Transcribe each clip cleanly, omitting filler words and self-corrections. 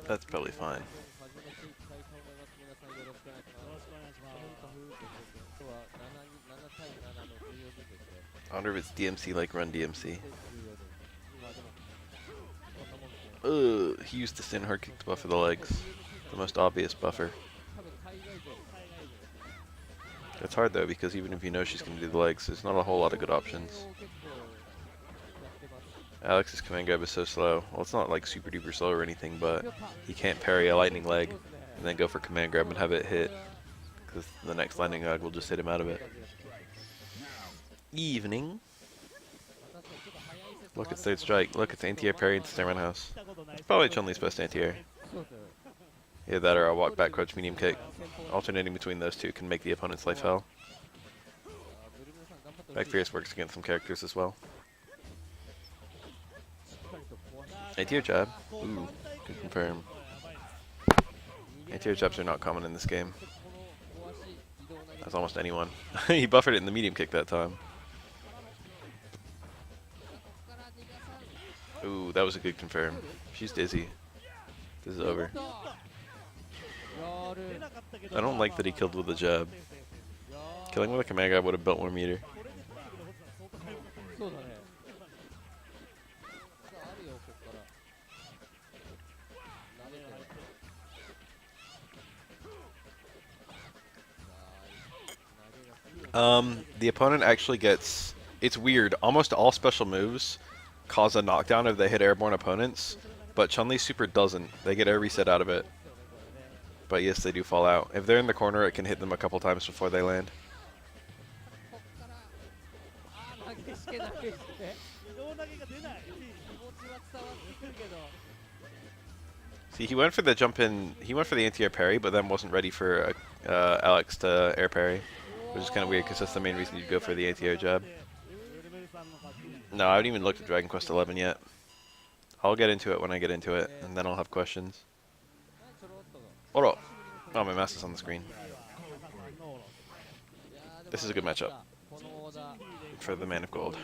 That's probably fine. I wonder if it's DMC like Run DMC. He used the stand hard kick to buffer the legs. The most obvious buffer. It's hard though because even if you know she's going to do the legs, there's not a whole lot of good options. Alex's command grab is so slow. Well, it's not like super duper slow or anything, but he can't parry a lightning leg and then go for command grab and have it hit, because the next lightning leg will just hit him out of it. Evening. Look at third strike. Look, it's anti-air parry into stand roundhouse. It's probably Chun-Li's best anti-air. Yeah, that or a walk back crouch medium kick. Alternating between those two can make the opponent's life hell. Back fierce works against some characters as well. Anti-air jab. Ooh, good confirm. Anti-air jabs are not common in this game. That's almost anyone. He buffered it in the medium kick that time. Ooh, that was a good confirm. She's dizzy. This is over. I don't like that he killed with a jab. Killing with a command grab would have built more meter. The opponent actually gets... It's weird. Almost all special moves cause a knockdown if they hit airborne opponents, but Chun-Li super doesn't. They get air reset out of it. But yes, they do fall out. If they're in the corner, it can hit them a couple times before they land. See, he went for the jump in, he went for the anti-air parry, but then wasn't ready for Alex to air parry, which is kind of weird because that's the main reason you'd go for the anti-air jab. No, I haven't even looked at Dragon Quest XI yet. I'll get into it when I get into it, and then I'll have questions. Hold up. Oh, my mouse is on the screen. This is a good matchup for the Man of Gold.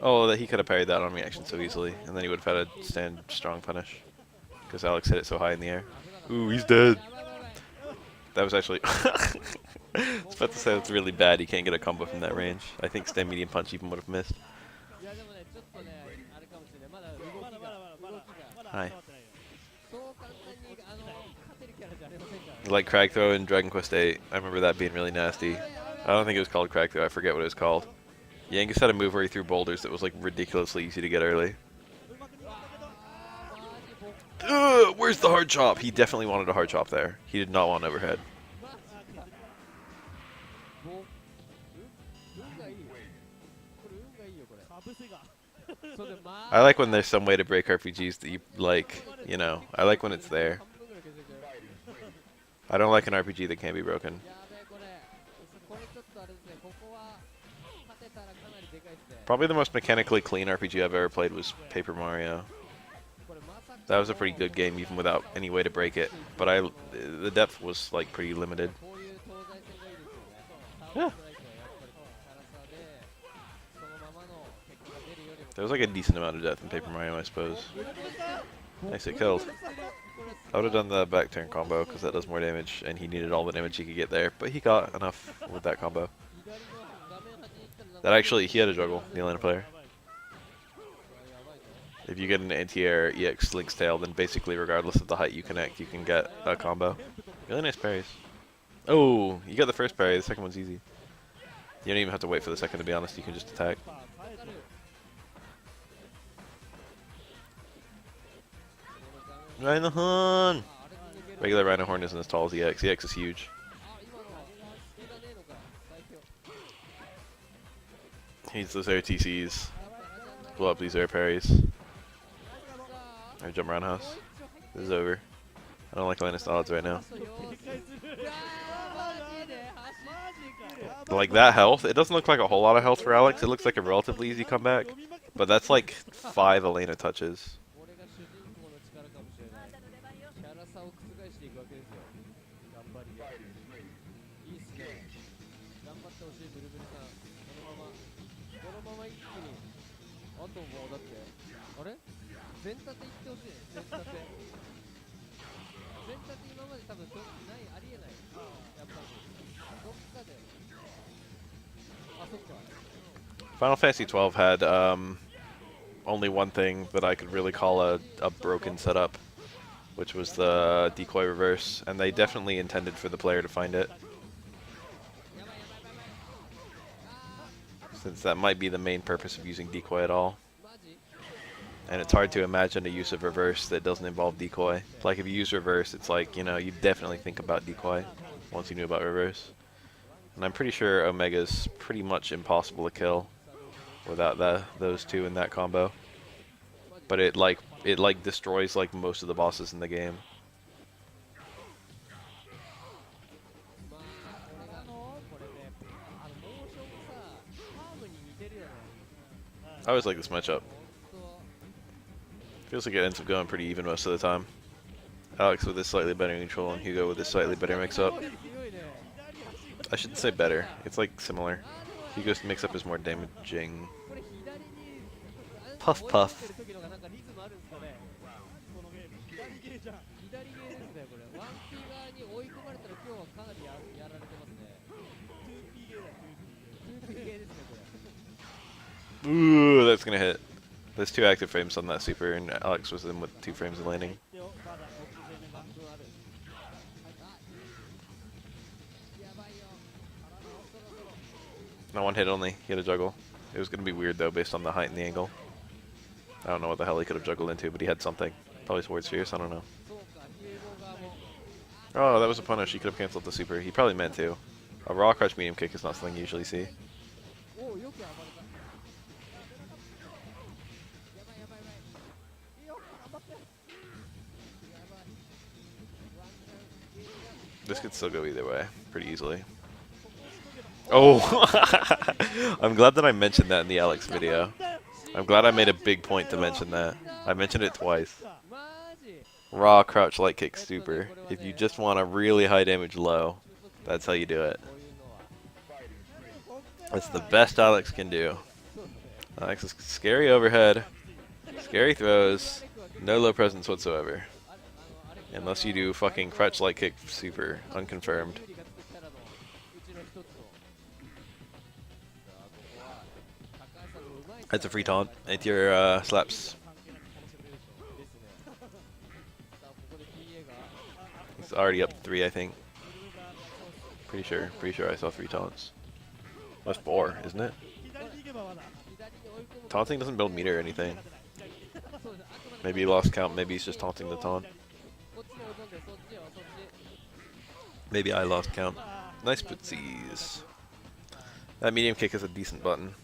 Oh, that he could have parried that on reaction so easily, and then he would have had a stand strong punish. Because Alex hit it so high in the air. Ooh, he's dead. That was actually... I was about to say that's really bad. He can't get a combo from that range. I think stand medium punch even would have missed. Hi. Like Crag Throw in Dragon Quest VIII. I remember that being really nasty. I don't think it was called Crag Throw. I forget what it was called. Yankees had a move where he threw boulders that was like ridiculously easy to get early. Where's the hard chop? He definitely wanted a hard chop there. He did not want overhead. I like when there's some way to break RPGs that you like, you know. I like when it's there. I don't like an RPG that can't be broken. Probably the most mechanically clean RPG I've ever played was Paper Mario. That was a pretty good game even without any way to break it, but the depth was like pretty limited. Yeah. There was like a decent amount of depth in Paper Mario, I suppose. Nice, it killed. I would have done the back turn combo because that does more damage, and he needed all the damage he could get there, but he got enough with that combo. That actually, he had a juggle, the Atlanta player. If you get an anti-air EX Link's Tail, then basically regardless of the height you connect, you can get a combo. Really nice parries. Oh, you got the first parry, the second one's easy. You don't even have to wait for the second, to be honest, you can just attack. Rhino Horn! Regular Rhino Horn isn't as tall as EX. EX is huge. He's those air TCs. Blow up these air parries. Or jump roundhouse. This is over. I don't like Atlantis odds right now. Like that health, it doesn't look like a whole lot of health for Alex. It looks like a relatively easy comeback. But that's like 5 Elena touches. Final Fantasy 12 had only one thing that I could really call a broken setup, which was the decoy reverse, and they definitely intended for the player to find it, since that might be the main purpose of using decoy at all. And it's hard to imagine a use of reverse that doesn't involve decoy. Like if you use reverse, it's like, you know, you definitely think about decoy once you knew about reverse. And I'm pretty sure Omega's pretty much impossible to kill without those two in that combo. But it destroys like most of the bosses in the game. I always like this matchup. Feels like it ends up going pretty even most of the time. Alex with his slightly better neutral and Hugo with his slightly better mix-up. I shouldn't say better, it's like similar. Hugo's mix-up is more damaging. Puff puff. Ooh, that's gonna hit. There's 2 active frames on that super, and Alex was in with 2 frames of landing. No, 1 hit only. He had a juggle. It was gonna be weird though, based on the height and the angle. I don't know what the hell he could have juggled into, but he had something. Probably Sword Spheres, I don't know. Oh, that was a punish. He could have canceled the super. He probably meant to. A raw crouch medium kick is not something you usually see. This could still go either way, pretty easily. Oh! I'm glad that I mentioned that in the Alex video. I'm glad I made a big point to mention that. I mentioned it twice. Raw crouch light kick super. If you just want a really high damage low, that's how you do it. That's the best Alex can do. Alex is scary overhead, scary throws, no low presence whatsoever. Unless you do fucking crouch light kick super, unconfirmed. That's a free taunt. It's your slaps. It's already up to 3, I think. Pretty sure I saw 3 taunts. That's 4, isn't it? Taunting doesn't build meter or anything. Maybe he lost count, maybe he's just taunting the taunt. Maybe I lost count. Nice footsies. That medium kick is a decent button.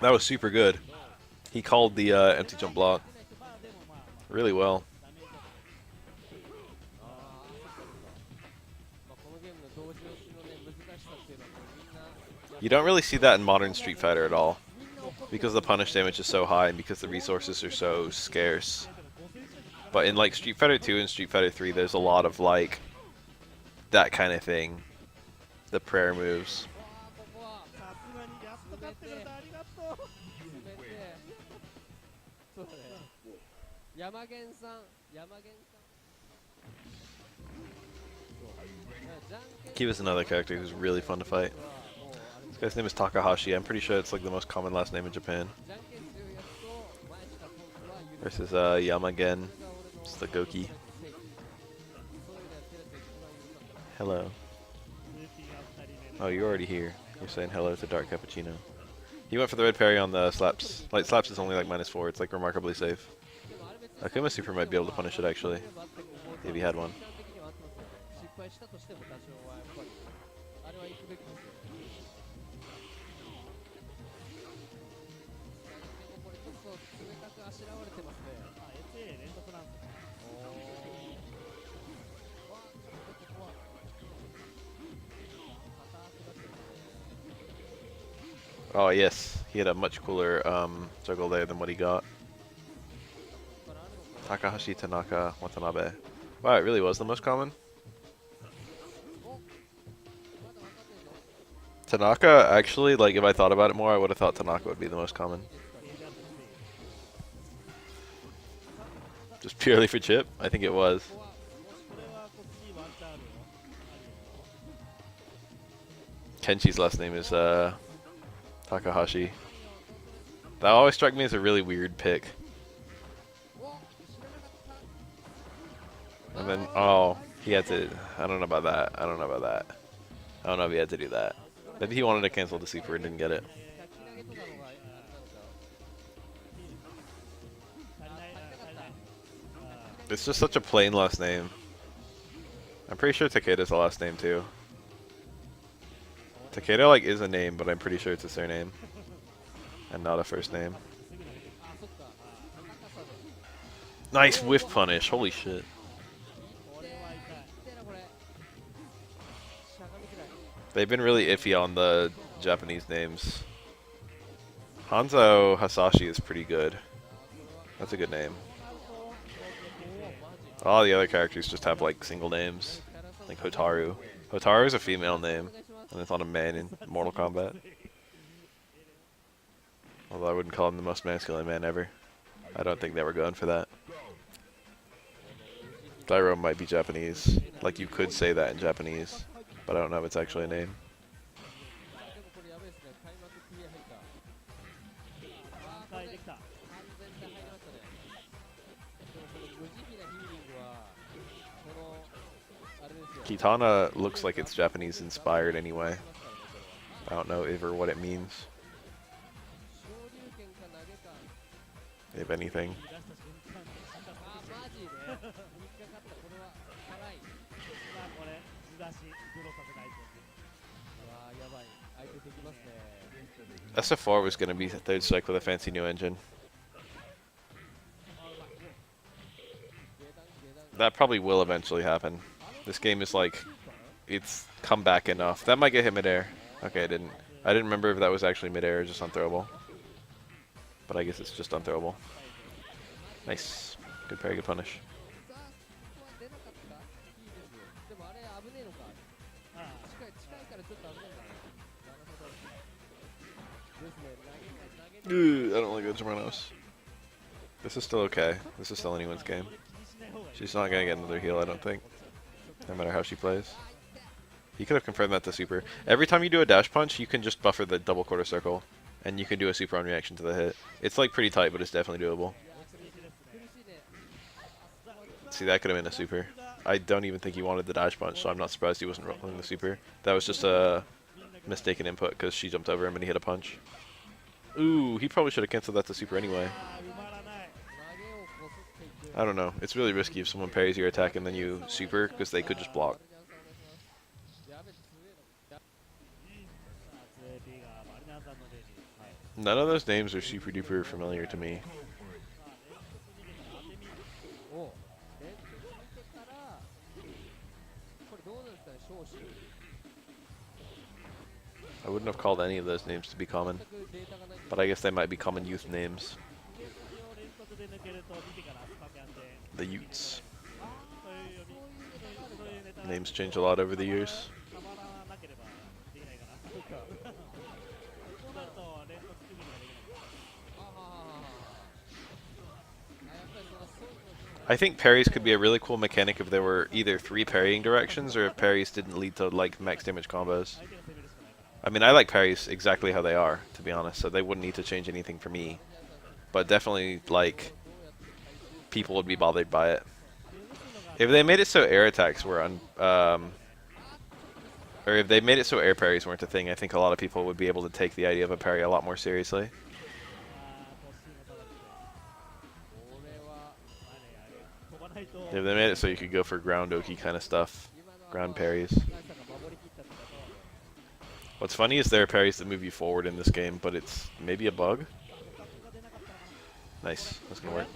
That was super good. He called the empty jump block really well. You don't really see that in modern Street Fighter at all, because the punish damage is so high and because the resources are so scarce. But in like Street Fighter 2 and Street Fighter 3, there's a lot of like that kind of thing. The prayer moves. Kiba's another character who's really fun to fight. This guy's name is Takahashi. I'm pretty sure it's like the most common last name in Japan. Versus Yamagen. It's the Goki. Hello. Oh, you're already here. You're saying hello to Dark Cappuccino. He went for the red parry on the slaps. Light slaps is only like -4. It's like remarkably safe. Akuma Super might be able to punish it actually, if he had one. Oh yes, he had a much cooler juggle there than what he got. Takahashi Tanaka Watanabe. Wow, it really was the most common? Tanaka, actually, like, if I thought about it more, I would have thought Tanaka would be the most common. Just purely for chip? I think it was. Kenshi's last name is Takahashi. That always struck me as a really weird pick. And then, oh, he had to, I don't know about that. I don't know about that. I don't know if he had to do that. Maybe he wanted to cancel the super and didn't get it. It's just such a plain last name. I'm pretty sure Takeda's a last name too. Takeda like is a name, but I'm pretty sure it's a surname and not a first name. Nice whiff punish, holy shit. They've been really iffy on the Japanese names. Hanzo Hasashi is pretty good. That's a good name. All the other characters just have like single names, like Hotaru. Hotaru is a female name, and it's not a man in Mortal Kombat. Although I wouldn't call him the most masculine man ever. I don't think they were going for that. Dairo might be Japanese. Like you could say that in Japanese, but I don't know if it's actually a name. Kitana looks like it's Japanese inspired anyway. I don't know ever what it means. If anything. SF4 was going to be third strike with a fancy new engine. That probably will eventually happen. This game is like, it's come back enough. That might get hit midair. Okay, I didn't remember if that was actually midair or just unthrowable. But I guess it's just unthrowable. Nice. Good parry, good punish. I don't like the Germanos. This is still okay. This is still anyone's game. She's not gonna get another heal, I don't think. No matter how she plays. He could have confirmed that to super. Every time you do a dash punch, you can just buffer the double quarter circle. And you can do a super on reaction to the hit. It's like pretty tight, but it's definitely doable. See, that could have been a super. I don't even think he wanted the dash punch, so I'm not surprised he wasn't rolling the super. That was just a mistaken input because she jumped over him and he hit a punch. Ooh, he probably should have canceled that to super anyway. I don't know. It's really risky if someone parries your attack and then you super, because they could just block. None of those names are super duper familiar to me. I wouldn't have called any of those names to be common, but I guess they might be common youth names. The Utes. Names change a lot over the years. I think parries could be a really cool mechanic if there were either 3 parrying directions or if parries didn't lead to like max damage combos. I mean, I like parries exactly how they are, to be honest, so they wouldn't need to change anything for me. But definitely, like, people would be bothered by it. If they made it so air attacks were or if they made it so air parries weren't a thing, I think a lot of people would be able to take the idea of a parry a lot more seriously. If they made it so you could go for ground oki kind of stuff, ground parries. What's funny is there are parries that move you forward in this game, but it's maybe a bug. Nice, that's gonna work.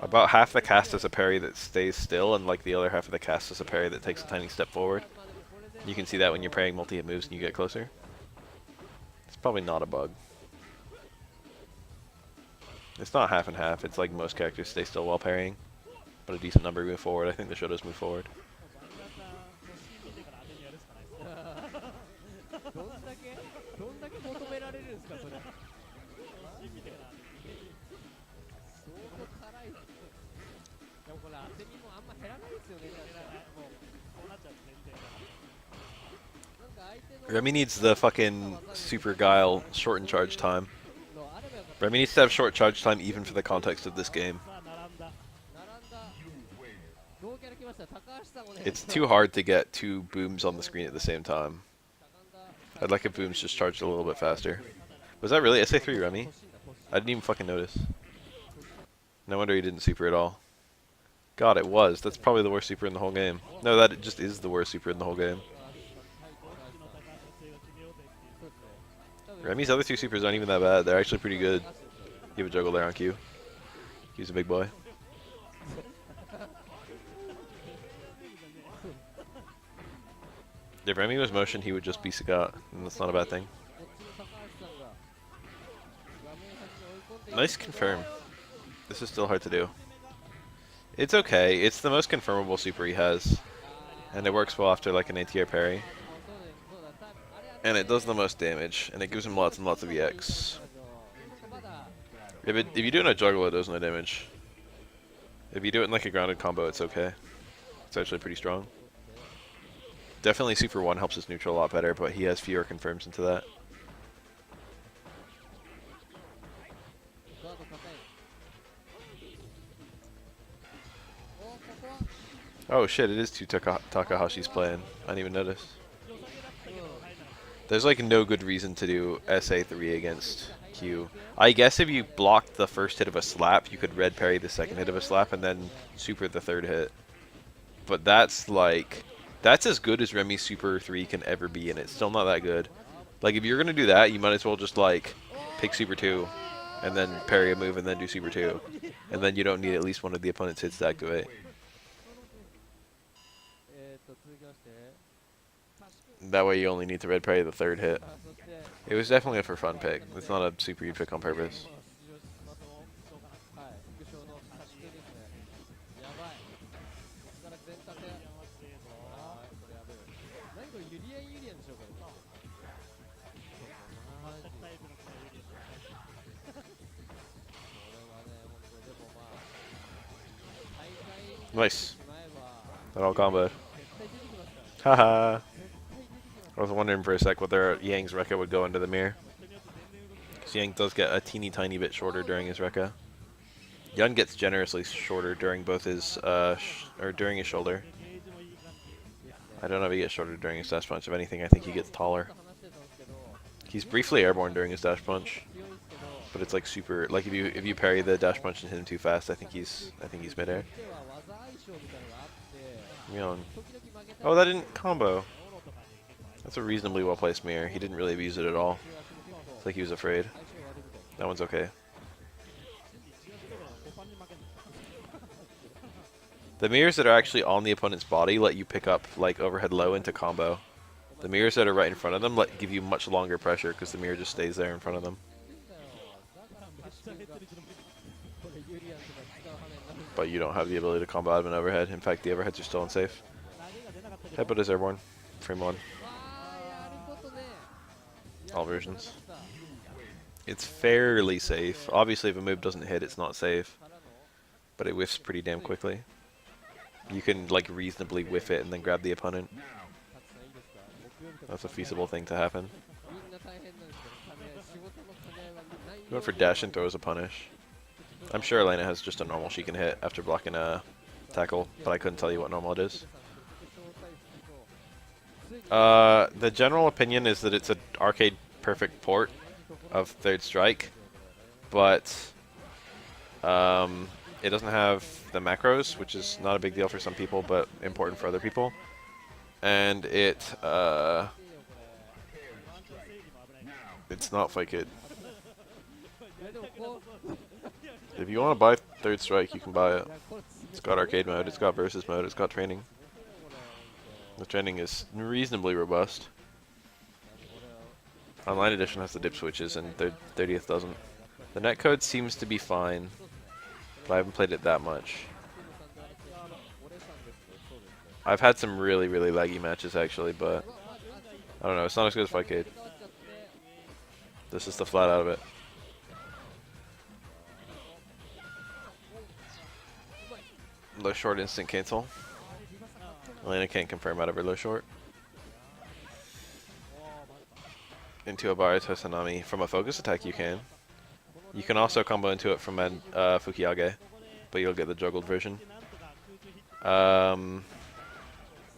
About half the cast is a parry that stays still, and like the other half of the cast is a parry that takes a tiny step forward. You can see that when you're parrying multi-hit moves and you get closer. It's probably not a bug. It's not half and half, it's like most characters stay still while parrying, but a decent number move forward. I think the show does move forward. Remy needs the fucking super guile shorten charge time. Remy needs to have short charge time even for the context of this game. It's too hard to get two booms on the screen at the same time. I'd like if booms just charged a little bit faster. Was that really SA3 Remy? I didn't even fucking notice. No wonder he didn't super at all. God, it was. That's probably the worst super in the whole game. No, that just is the worst super in the whole game. Remy's other two supers aren't even that bad. They're actually pretty good. You have a juggle there on Q. He's a big boy. If Remy was motion, he would just be Sagat, and that's not a bad thing. Nice confirm. This is still hard to do. It's okay. It's the most confirmable super he has. And it works well after like an ATR parry. And it does the most damage, and it gives him lots and lots of EX. If you do it in a juggle, it does no damage. If you do it in like a grounded combo, it's okay. It's actually pretty strong. Definitely Super 1 helps his neutral a lot better, but he has fewer confirms into that. Oh shit, it is two Takahashi's playing. I didn't even notice. There's like no good reason to do SA3 against Q. I guess if you blocked the first hit of a slap, you could red parry the second hit of a slap and then super the third hit. But that's like... that's as good as Remy's Super 3 can ever be, and it's still not that good. Like, if you're going to do that, you might as well just, like, pick Super 2, and then parry a move, and then do Super 2. And then you don't need at least one of the opponent's hits to activate. That way you only need to red parry the third hit. It was definitely a for fun pick. It's not a super you pick on purpose. Nice. That all comboed. Haha. I was wondering for a sec whether Yang's Rekka would go into the mirror. Because Yang does get a teeny tiny bit shorter during his Rekka. Yun gets generously shorter during both his, during his shoulder. I don't know if he gets shorter during his dash punch. If anything, I think he gets taller. He's briefly airborne during his dash punch. But it's like super, like if you parry the dash punch and hit him too fast, I think he's midair. Oh, that didn't combo. That's a reasonably well placed mirror. He didn't really abuse it at all. It's like he was afraid. That one's okay. The mirrors that are actually on the opponent's body let you pick up like overhead low into combo. The mirrors that are right in front of them give you much longer pressure because the mirror just stays there in front of them. But you don't have the ability to combo out of an overhead. In fact, the overheads are still unsafe. Headbutt is airborne. Frame 1. All versions. It's fairly safe. Obviously, if a move doesn't hit, it's not safe. But it whiffs pretty damn quickly. You can, like, reasonably whiff it and then grab the opponent. That's a feasible thing to happen. Going for dash and throw as a punish. I'm sure Elena has just a normal she can hit after blocking a tackle, but I couldn't tell you what normal it is. The general opinion is that it's an arcade perfect port of Third Strike, but it doesn't have the macros, which is not a big deal for some people, but important for other people. And it's not Fight Kid. If you want to buy Third Strike, you can buy it. It's got arcade mode, it's got versus mode, it's got training. The training is reasonably robust. Online edition has the dip switches and 30th doesn't. The netcode seems to be fine, but I haven't played it that much. I've had some really, really laggy matches actually, but I don't know. It's not as good as Fightcade. This is the flat out of it. Low short instant cancel. Elena can't confirm out of her low short. Into a bar to Tsunami. From a focus attack you can. You can also combo into it from a Fukiage, but you'll get the juggled version.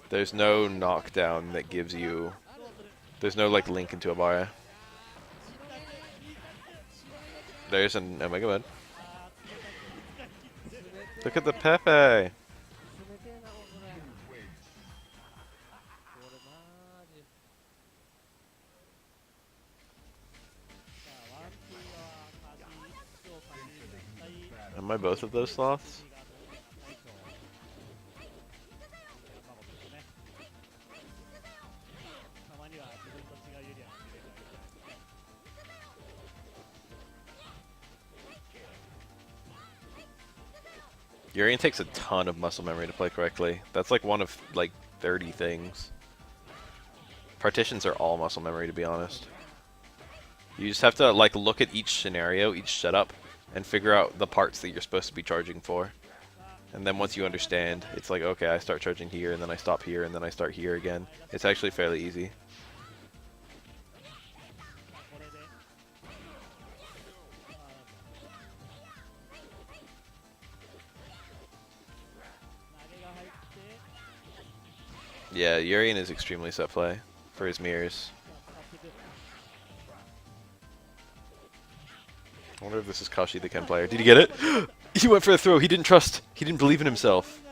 There's no knockdown that gives you... There's no like link into a bar. There's an Omega Mode. Look at the Pepe! Am I both of those sloths? Urian takes a ton of muscle memory to play correctly. That's like one of like 30 things. Partitions are all muscle memory, to be honest. You just have to like look at each scenario, each setup, and figure out the parts that you're supposed to be charging for. And then once you understand, it's like, okay, I start charging here, and then I stop here, and then I start here again. It's actually fairly easy. Yeah, Urian is extremely set play for his mirrors. I wonder if this is Kashi the Ken player. Did he get it? He went for a throw. He didn't trust. He didn't believe in himself.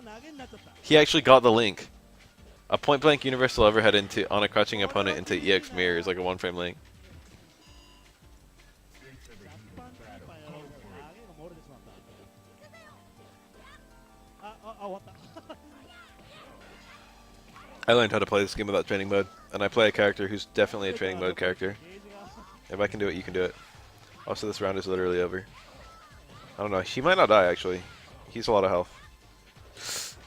He actually got the link. A point-blank universal overhead into on a crouching opponent into EX mirror is like a one-frame link. I learned how to play this game without training mode, and I play a character who's definitely a training mode character. If I can do it, you can do it. Also, this round is literally over. I don't know. He might not die, actually. He's a lot of health.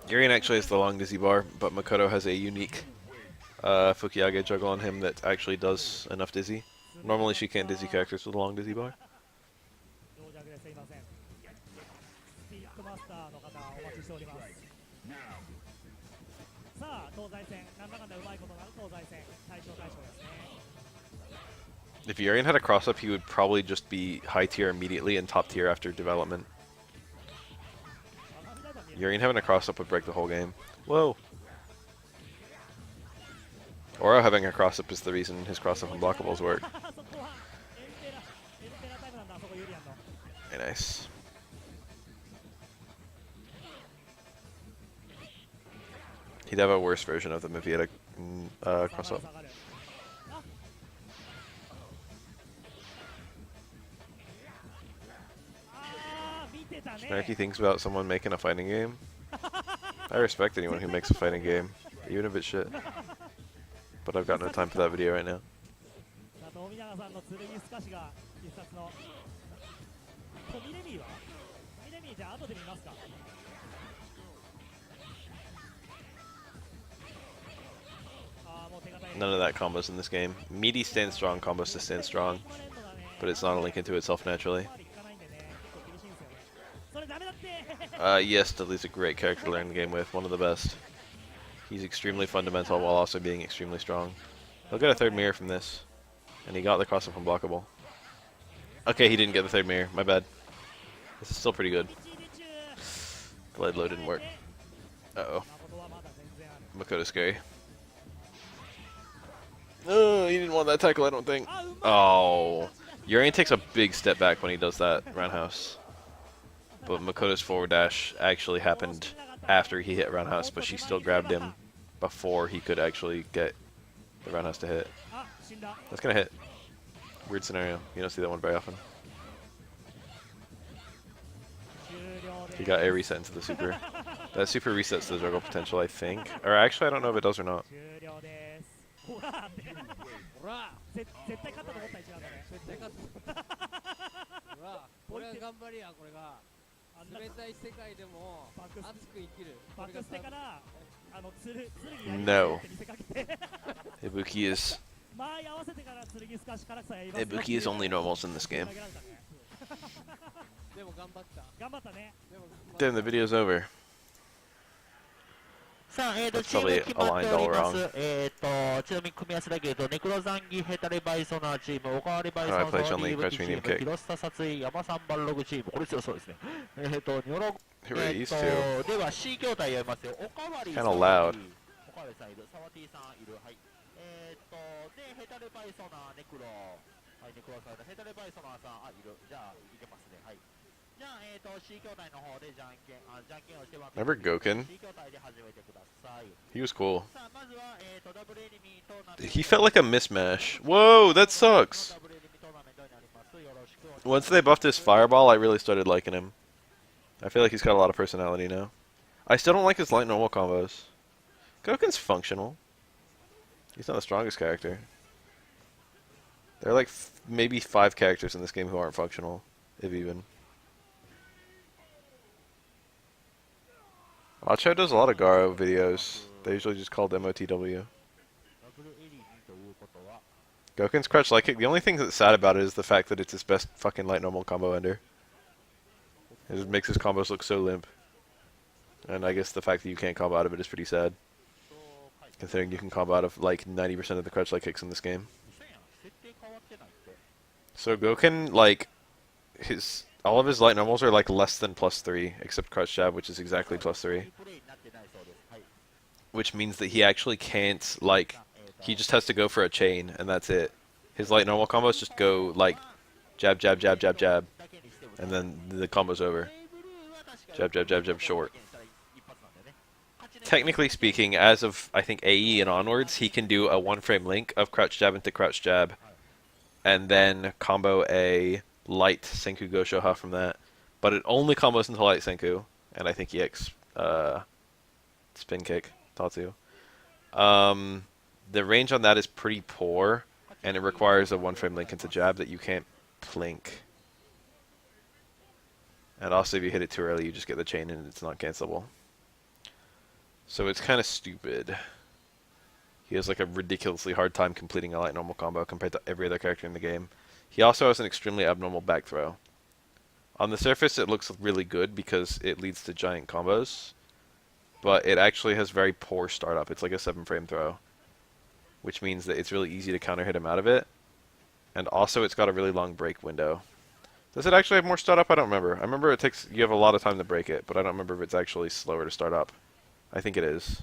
Urian actually has the long dizzy bar, but Makoto has a unique Fukiage juggle on him that actually does enough dizzy. Normally, she can't dizzy characters with a long dizzy bar. If Urian had a cross-up, he would probably just be high tier immediately and top tier after development. Urian having a cross-up would break the whole game. Whoa! Oro having a cross-up is the reason his cross-up unblockables work. Very nice. He'd have a worse version of them if he had a cross-up. Snarky things about someone making a fighting game. I respect anyone who makes a fighting game, even if it's shit. But I've got no time for that video right now. None of that combos in this game. Meaty stand strong combos to stand strong, but it's not a link into itself naturally. Yes, Dudley's a great character to learn the game with, one of the best. He's extremely fundamental while also being extremely strong. He'll get a third mirror from this, and he got the cross-up unblockable. Okay, he didn't get the third mirror, my bad. This is still pretty good. Glide low didn't work. Uh-oh. Makoto's scary. Oh, he didn't want that tackle, I don't think. Oh. Urian takes a big step back when he does that roundhouse. But Makoto's forward dash actually happened after he hit roundhouse, but she still grabbed him before he could actually get the roundhouse to hit. That's gonna hit. Weird scenario. You don't see that one very often. He got a reset into the super. That super resets the juggle potential, I think. Or actually, I don't know if it does or not. No. Ibuki is only normals in this game. Damn, the video's over. さあ、That's チーム probably 決まって aligned おり all ます。wrong. ちなみに組み合わせだけ言うと、ネクロザンギ、ヘタレバイソナーチーム、おかわりバイ How do I ソン、play ソ Chun-Li ニーブ Crouch キチ Medium ーム、 Kick? ヒロスタ殺意、山三番ログチーム、これ強そうですね。ニョロ、Who are these two? では C 筐体やりますよ。おかわり Kinda サワ loud. ティ、おかわりサイド、サワティさんいる。はい。で、ヘタレバイソナー、ネクロ。はい、ネクロサイド、ヘタレバイソナーさん、いる。じゃあ、いけますね。はい。じゃあ、C 筐体の方でじゃんけんをしては、Remember Goken? C 筐体で始めてください。 He was cool. さあ、まずは、ダブルエニミートーナメント He felt like a mismatch. Whoa, that sucks. ダブルエニミートーナメントになります。よろしくお願いします。 Once they buffed his fireball, I really started liking him. I feel like he's got a lot of personality now. I still don't like his light normal combos. Goken's functional. He's not the strongest character. There are like maybe 5 characters in this game who aren't functional, if even. Acho does a lot of Garo videos. They usually just called MOTW. Goken's crouch light kick. The only thing that's sad about it is the fact that it's his best fucking light normal combo ender. It just makes his combos look so limp. And I guess the fact that you can't combo out of it is pretty sad. Considering you can combo out of like 90% of the crouch light kicks in this game. So Goken, like, all of his light normals are like less than +3, except crouch jab, which is exactly +3. Which means that he actually can't, like, he just has to go for a chain, and that's it. His light normal combos just go, like, jab, jab, jab, jab, jab, and then the combo's over. Jab, jab, jab, jab, short. Technically speaking, as of, I think, AE and onwards, he can do a one-frame link of crouch jab into crouch jab, and then combo a light Senku Goshoha from that. But it only combos into light Senku, and I think EX spin kick, Tatsu. The range on that is pretty poor, and it requires a one-frame link into jab that you can't plink. And also, if you hit it too early, you just get the chain and it's not cancelable. So it's kind of stupid. He has like a ridiculously hard time completing a light normal combo compared to every other character in the game. He also has an extremely abnormal back throw. On the surface, it looks really good because it leads to giant combos, but it actually has very poor startup. It's like a 7-frame throw, which means that it's really easy to counter hit him out of it. And also, it's got a really long break window. Does it actually have more startup? I don't remember. I remember you have a lot of time to break it, but I don't remember if it's actually slower to start up. I think it is.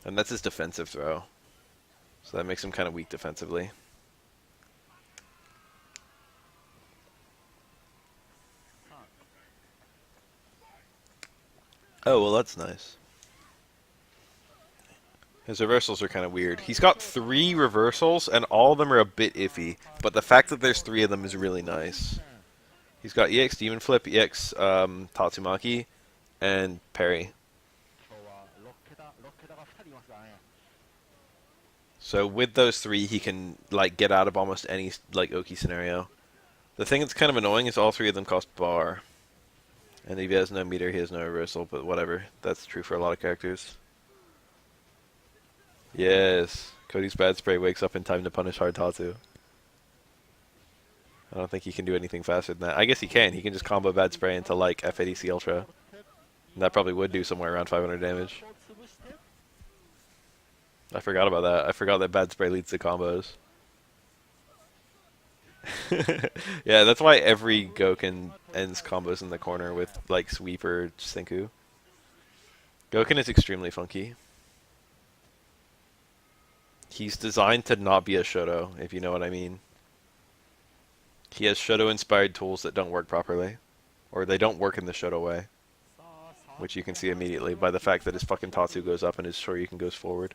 And that's his defensive throw. So that makes him kind of weak defensively. Oh, well, that's nice. His reversals are kind of weird. He's got 3 reversals, and all of them are a bit iffy. But the fact that there's 3 of them is really nice. He's got EX Demon Flip, EX Tatsumaki, and parry. So with those 3, he can like get out of almost any like Oki scenario. The thing that's kind of annoying is all 3 of them cost bar. And if he has no meter, he has no reversal, but whatever. That's true for a lot of characters. Yes, Cody's bad spray wakes up in time to punish hard Tatsu. I don't think he can do anything faster than that. I guess he can. He can just combo bad spray into like F80C Ultra. And that probably would do somewhere around 500 damage. I forgot about that. I forgot that bad spray leads to combos. Yeah, that's why every Goken ends combos in the corner with like sweep or Senku. Goken is extremely funky. He's designed to not be a Shoto, if you know what I mean. He has Shoto-inspired tools that don't work properly. Or they don't work in the Shoto way. Which you can see immediately by the fact that his fucking Tatsu goes up and his Shoryuken goes forward.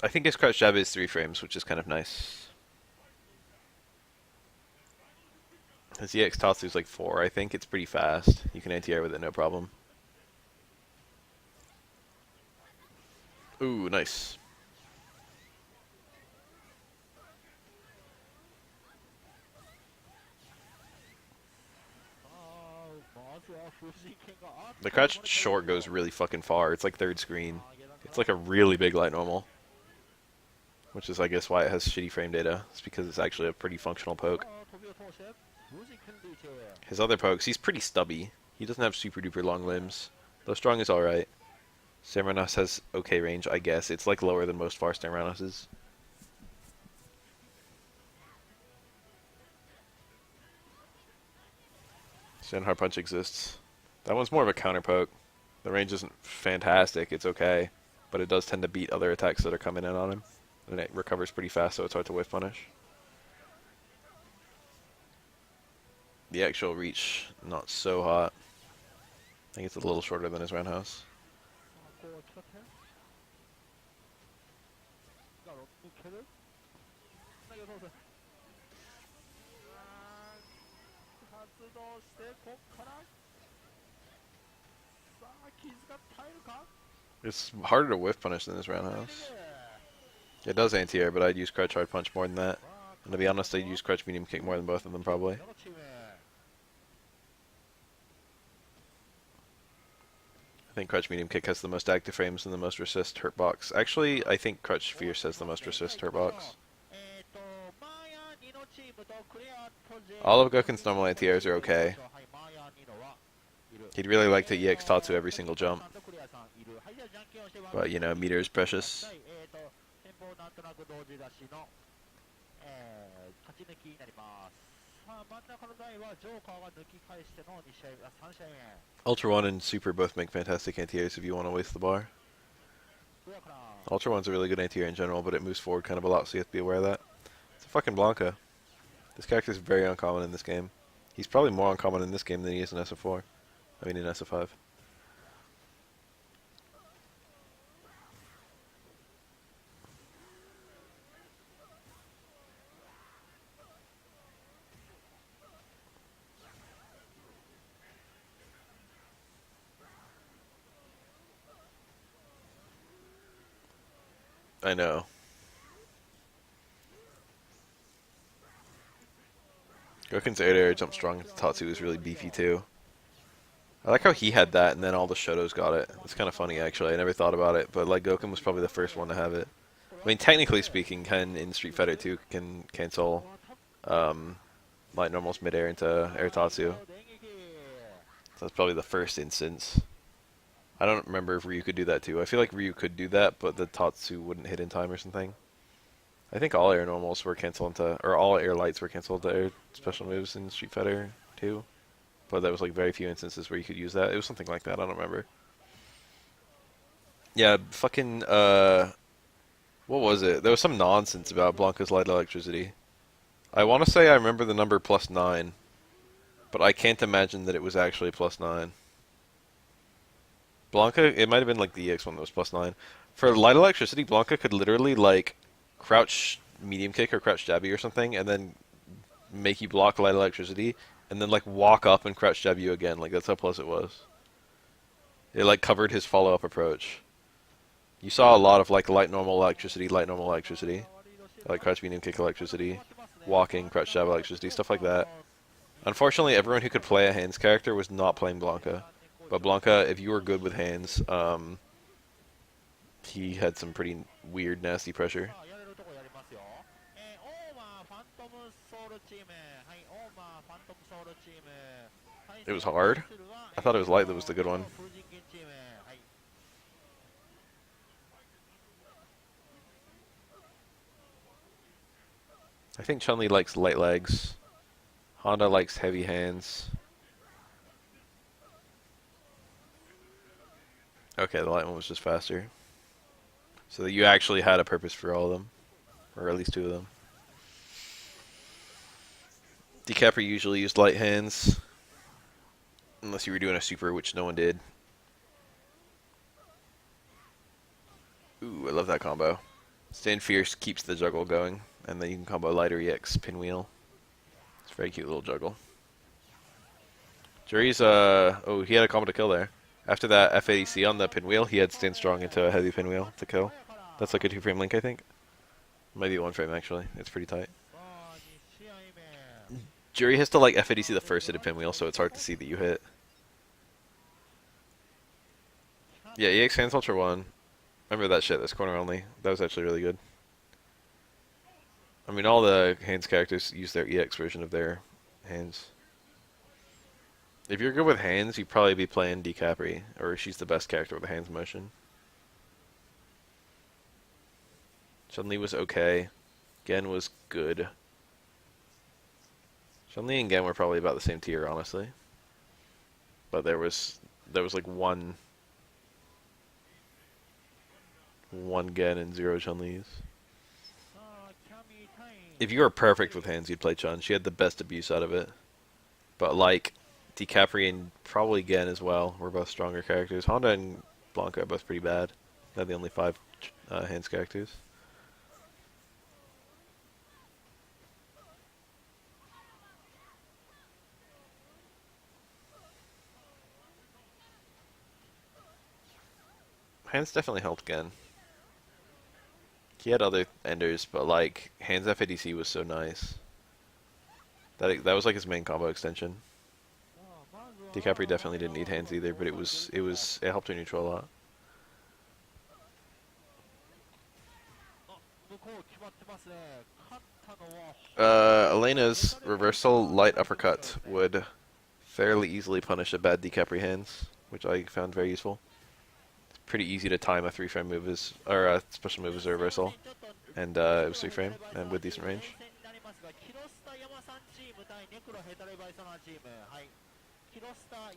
I think his crouch jab is 3 frames, which is kind of nice. His EX Tatsu is like 4, I think. It's pretty fast. You can anti-air with it, no problem. Ooh, nice. The crouch short goes really fucking far. It's like third screen. It's like a really big light normal. Which is, I guess, why it has shitty frame data. It's because it's actually a pretty functional poke. His other pokes, he's pretty stubby. He doesn't have super duper long limbs. Though strong is alright. Samuranos has okay range, I guess. It's like lower than most far Samuranos'. Stand hard punch exists. That one's more of a counter poke. The range isn't fantastic, it's okay. But it does tend to beat other attacks that are coming in on him. And it recovers pretty fast, so it's hard to whiff punish. The actual reach, not so hot. I think it's a little shorter than his roundhouse. It's harder to whiff punish than his roundhouse. It does anti-air, but I'd use crouch hard punch more than that. And to be honest, I'd use crouch medium kick more than both of them, probably. I think crouch medium kick has the most active frames and the most resist hurt box. Actually, I think crouch fierce has the most resist hurt box. All of Goken's normal anti-airs are okay. He'd really like to EX Tatsu every single jump. But, you know, meter is precious. Ultra 1 and Super both make fantastic anti-airs if you want to waste the bar. Ultra 1's a really good anti-air in general, but it moves forward kind of a lot, so you have to be aware of that. It's a fucking Blanca. This character is very uncommon in this game. He's probably more uncommon in this game than he is in SF4. I mean in SF5. I know. Goken's air jump strong into Tatsu is really beefy too. I like how he had that and then all the Shotos got it. It's kind of funny actually. I never thought about it, but like Goken was probably the first one to have it. I mean, technically speaking, Ken in Street Fighter 2 can cancel light normals mid-air into air Tatsu. So that's probably the first instance. I don't remember if Ryu could do that too. I feel like Ryu could do that, but the Tatsu wouldn't hit in time or something. I think all air normals were canceled into, or all air lights were canceled to air special moves in Street Fighter 2. But there was like very few instances where you could use that. It was something like that, I don't remember. Yeah, fucking, what was it? There was some nonsense about Blanca's light electricity. I want to say I remember the number +9, but I can't imagine that it was actually +9. Blanca, it might have been like the EX one that was +9. For light electricity, Blanca could literally like crouch medium kick or crouch jab you or something, and then make you block light electricity, and then like walk up and crouch jab you again. Like that's how plus it was. It like covered his follow-up approach. You saw a lot of like light normal electricity, like crouch medium kick electricity, walking, crouch jab electricity, stuff like that. Unfortunately, everyone who could play a hands character was not playing Blanca. But Blanca, if you were good with hands, he had some pretty weird, nasty pressure. It was hard? I thought it was light that was the good one. I think Chun-Li likes light legs. Honda likes heavy hands. Okay, the light one was just faster. So that you actually had a purpose for all of them. Or at least two of them. Decapper usually used light hands. Unless you were doing a super, which no one did. Ooh, I love that combo. Stand Fierce keeps the juggle going. And then you can combo lighter EX pinwheel. It's a very cute little juggle. Jury's, oh, he had a combo to kill there. After that F80C on the pinwheel, he had stand strong into a heavy pinwheel to kill. That's like a 2-frame link, I think. Might be 1 frame, actually. It's pretty tight. Jury has to like F80C the first hit of pinwheel, so it's hard to see that you hit. Yeah, EX hands Ultra 1. Remember that shit, that's corner only. That was actually really good. I mean, all the hands characters use their EX version of their hands. If you're good with hands, you'd probably be playing DiCapri, or she's the best character with a hands motion. Chun-Li was okay. Gen was good. Chun-Li and Gen were probably about the same tier, honestly. But there was like one Gen and 0 Chun-Li's. If you were perfect with hands, you'd play Chun. She had the best abuse out of it. But like DiCapri and probably Gen as well were both stronger characters. Honda and Blanca are both pretty bad. They're the only 5 hands characters. Hands definitely helped Gen. He had other enders, but like Hands FADC was so nice. That was like his main combo extension. DiCapri definitely didn't need hands either, but it helped her neutral a lot. Elena's reversal light uppercut would fairly easily punish a bad DiCapri hands, which I found very useful. It's pretty easy to time a 3-frame move or a special move as a reversal, and it was 3-frame and with decent range.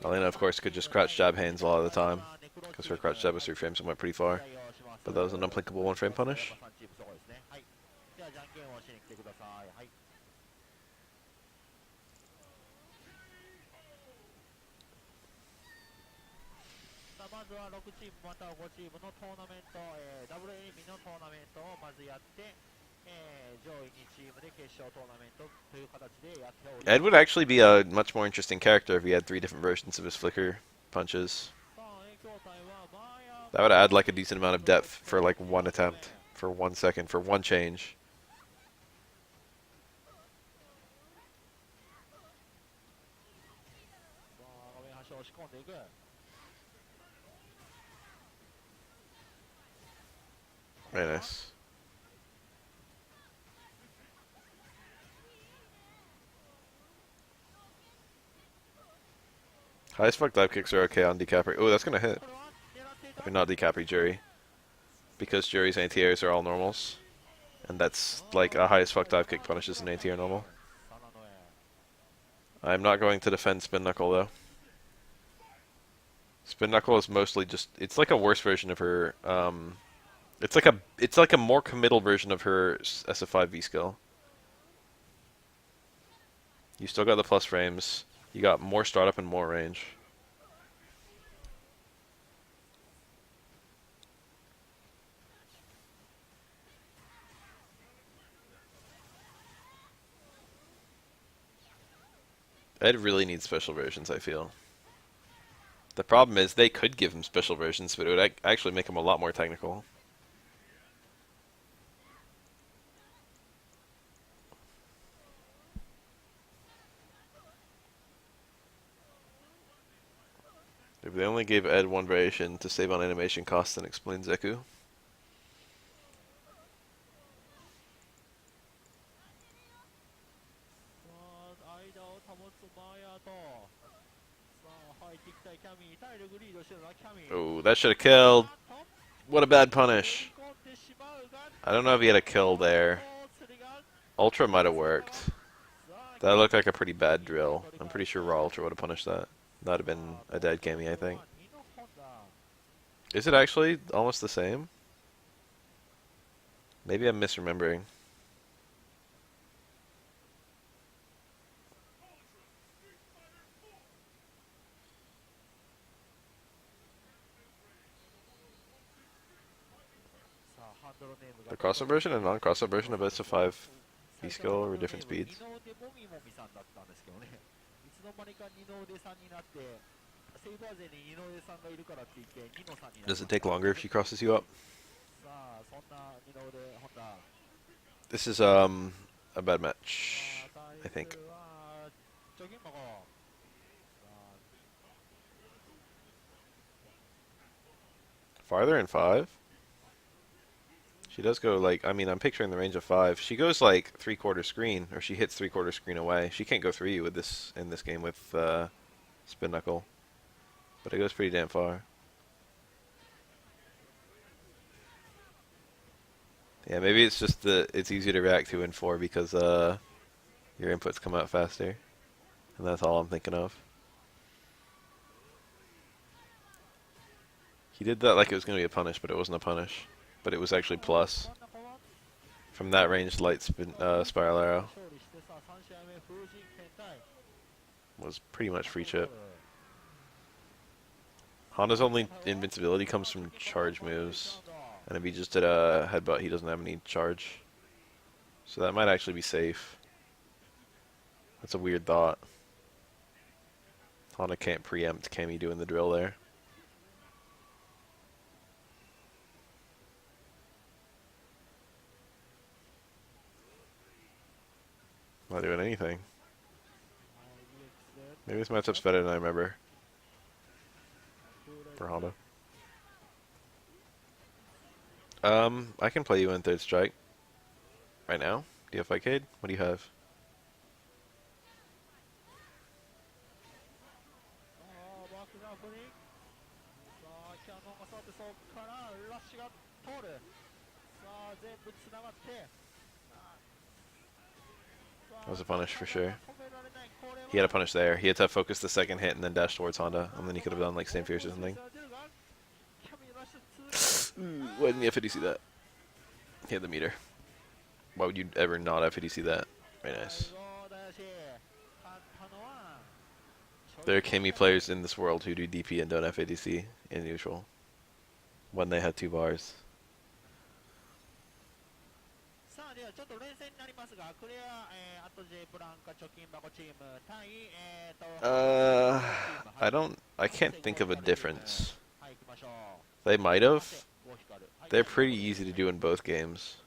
Elena, of course, could just crouch jab hands a lot of the time, because her crouch jab was 3 frames and went pretty far. But that was an unapplicable 1-frame punish. Ed would actually be a much more interesting character if he had 3 different versions of his flicker punches. That would add like a decent amount of depth for like 1 attempt, for 1 second, for 1 change. Very nice. Highest fuck dive kicks are okay on DiCapri. Oh, that's gonna hit. I mean, not DiCapri, Jury. Because Jury's anti-airs are all normals. And that's like a highest fuck dive kick punishes an anti-air normal. I'm not going to defend Spin Knuckle though. Spin Knuckle is mostly just, it's like a worse version of her, it's like a more committal version of her SF5 V skill. You still got the plus frames. You got more startup and more range. Ed really needs special versions, I feel. The problem is they could give him special versions, but it would actually make him a lot more technical. If they only gave Ed 1 variation to save on animation costs and explain Zeku. Oh, that should have killed. What a bad punish. I don't know if he had a kill there. Ultra might have worked. That looked like a pretty bad drill. I'm pretty sure Raw Ultra would have punished that. That would have been a dead Kami, I think. Is it actually almost the same? Maybe I'm misremembering. The crossover version and non-crossover version of SF5 V skill were different speeds. セイバー勢に井上さんがいるからって言ってニノさんになり Does ま it した take longer if she crosses you up? さあそんな二の腕ホンダ This is a bad match, さあ I 対 think. するは貯金箱さあ Farther in 5? She does go like, I mean, I'm picturing the range of 5. She goes like 3/4 screen, or she hits 3/4 screen away. She can't go 3 with this in this game with spin knuckle, but it goes pretty damn far. Yeah, maybe it's just it's easier to react to in 4 because your inputs come out faster, and that's all I'm thinking of. He did that like it was going to be a punish, but it wasn't a punish, but it was actually plus. 真ん中は From that range, light spin, spiral 勝 arrow 利してさあ3試合目風神圏対 was pretty much free chip. コ Honda's only invincibility comes from charge moves, and if he just did a headbutt, he doesn't have any charge. So that might actually be safe. That's a weird thought. Honda can't preempt Cammy doing the drill there. Not doing anything. Maybe this matchup's better than I remember for Honda. I can play you in third strike right now. Do you have Fightcade? What do you have? バックラフにさあキャノンが触ってそこからラッシュが通るさあ全部つながって That was a punish for sure. He had a punish there. He had to focus the second hit and then dash towards Honda, and then he could have done like Stand Fierce or something. Why didn't the FADC that? He had the meter. Why would you ever not FADC that? Very nice. There are Cammy players in this world who do DP and don't FADC in neutral when they had 2 bars. さあではちょっと連戦になりますがクレア、あと J ブランカ貯金箱チーム対I can't think of a difference. はい行きましょう They might have. ゴーヒカル They're pretty easy to do in both games.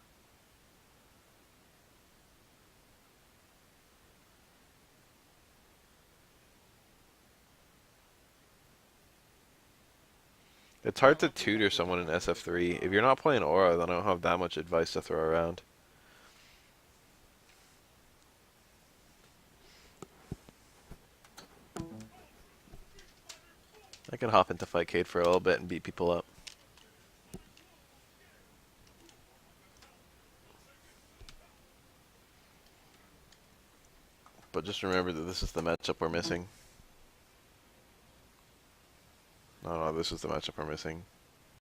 It's hard to tutor someone in SF3. If you're not playing Aura, then I don't have that much advice to throw around. I can hop into Fightcade for a little bit and beat people up. But just remember that this is the matchup we're missing. No, this is the matchup we're missing.